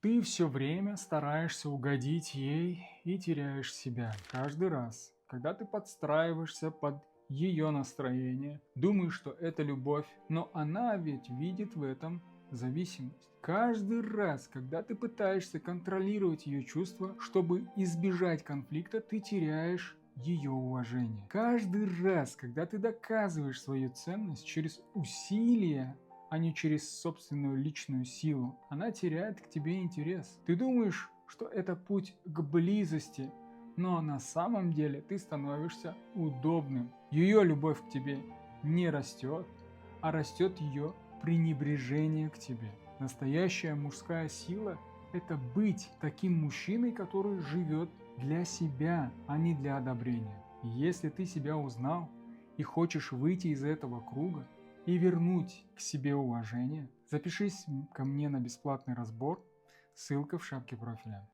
Ты все время стараешься угодить ей и теряешь себя каждый раз, когда ты подстраиваешься под ее настроение, думаешь, что это любовь, но она ведь видит в этом зависимость. Каждый раз, когда ты пытаешься контролировать ее чувства, чтобы избежать конфликта, ты теряешь ее уважение. Каждый раз, когда ты доказываешь свою ценность через усилия, а не через собственную личную силу, она теряет к тебе интерес. Ты думаешь, что это путь к близости, но на самом деле ты становишься удобным. Ее любовь к тебе не растет, а растет ее пренебрежение к тебе. Настоящая мужская сила – это быть таким мужчиной, который живет для себя, а не для одобрения. Если ты себя узнал и хочешь выйти из этого круга и вернуть к себе уважение, запишись ко мне на бесплатный разбор, ссылка в шапке профиля.